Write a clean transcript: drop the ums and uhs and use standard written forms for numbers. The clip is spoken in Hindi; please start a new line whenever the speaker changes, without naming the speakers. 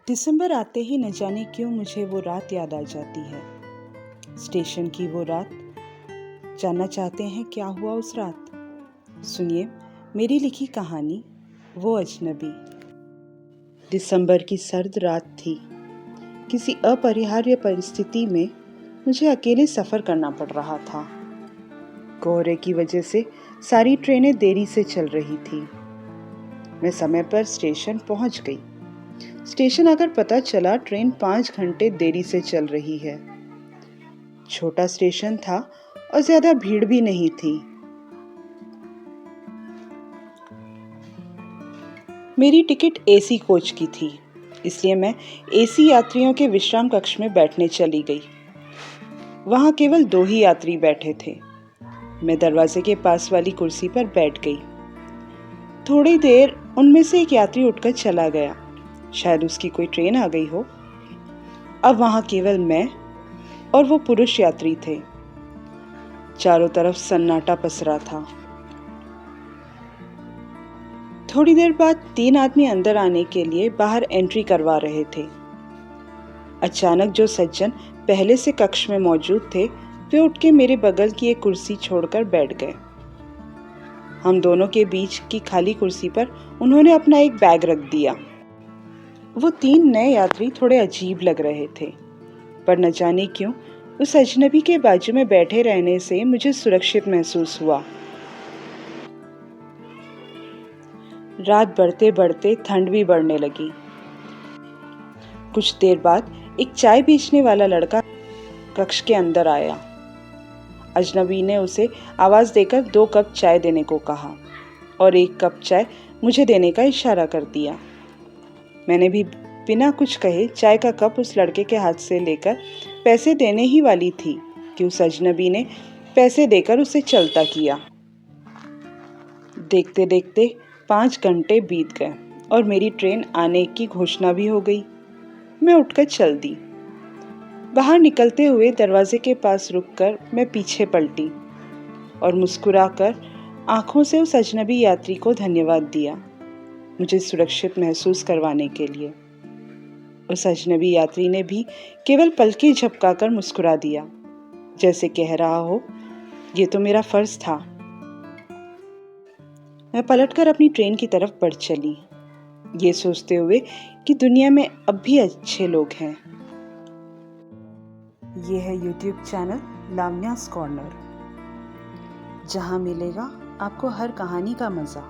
दिसंबर आते ही न जाने क्यों मुझे वो रात याद आ जाती है। स्टेशन की वो रात। जानना चाहते हैं क्या हुआ उस रात? सुनिए मेरी लिखी कहानी, वो अजनबी। दिसंबर की सर्द रात थी। किसी अपरिहार्य परिस्थिति में मुझे अकेले सफ़र करना पड़ रहा था। कोहरे की वजह से सारी ट्रेनें देरी से चल रही थी। मैं समय पर स्टेशन पहुंच गई। स्टेशन आकर पता चला ट्रेन 5 घंटे देरी से चल रही है। छोटा स्टेशन था और ज्यादा भीड़ भी नहीं थी। मेरी टिकट एसी कोच की थी, इसलिए मैं एसी यात्रियों के विश्राम कक्ष में बैठने चली गई। वहां केवल 2 ही यात्री बैठे थे। मैं दरवाजे के पास वाली कुर्सी पर बैठ गई। थोड़ी देर उनमें से एक यात्री उठकर चला गया। शायद उसकी कोई ट्रेन आ गई हो। अब वहां केवल मैं और वो पुरुष यात्री थे। चारों तरफ सन्नाटा पसरा था। थोड़ी देर बाद 3 आदमी अंदर आने के लिए बाहर एंट्री करवा रहे थे। अचानक जो सज्जन पहले से कक्ष में मौजूद थे, वे उठ के मेरे बगल की एक कुर्सी छोड़कर बैठ गए। हम दोनों के बीच की खाली कुर्सी पर उन्होंने अपना एक बैग रख दिया। वो 3 नए यात्री थोड़े अजीब लग रहे थे, पर न जाने क्यों उस अजनबी के बाजू में बैठे रहने से मुझे सुरक्षित महसूस हुआ। रात बढ़ते बढ़ते ठंड भी बढ़ने लगी। कुछ देर बाद एक चाय बेचने वाला लड़का कक्ष के अंदर आया। अजनबी ने उसे आवाज देकर 2 कप चाय देने को कहा और 1 कप चाय मुझे देने का इशारा कर दिया। मैंने भी बिना कुछ कहे चाय का कप उस लड़के के हाथ से लेकर पैसे देने ही वाली थी कि उस अजनबी ने पैसे देकर उसे चलता किया। देखते देखते 5 घंटे बीत गए और मेरी ट्रेन आने की घोषणा भी हो गई। मैं उठकर चल दी। बाहर निकलते हुए दरवाजे के पास रुककर मैं पीछे पलटी और मुस्कुराकर आंखों से उस अजनबी यात्री को धन्यवाद दिया, मुझे सुरक्षित महसूस करवाने के लिए। उस अजनबी यात्री ने भी केवल पलकें झपकाकर मुस्कुरा दिया, जैसे कह रहा हो, ये तो मेरा फर्ज था। मैं पलटकर अपनी ट्रेन की तरफ बढ़ चली, ये सोचते हुए कि दुनिया में अब भी अच्छे लोग हैं। ये है YouTube चैनल लावण्या's कॉर्नर, जहां मिलेगा आपको हर कहानी का मज़ा।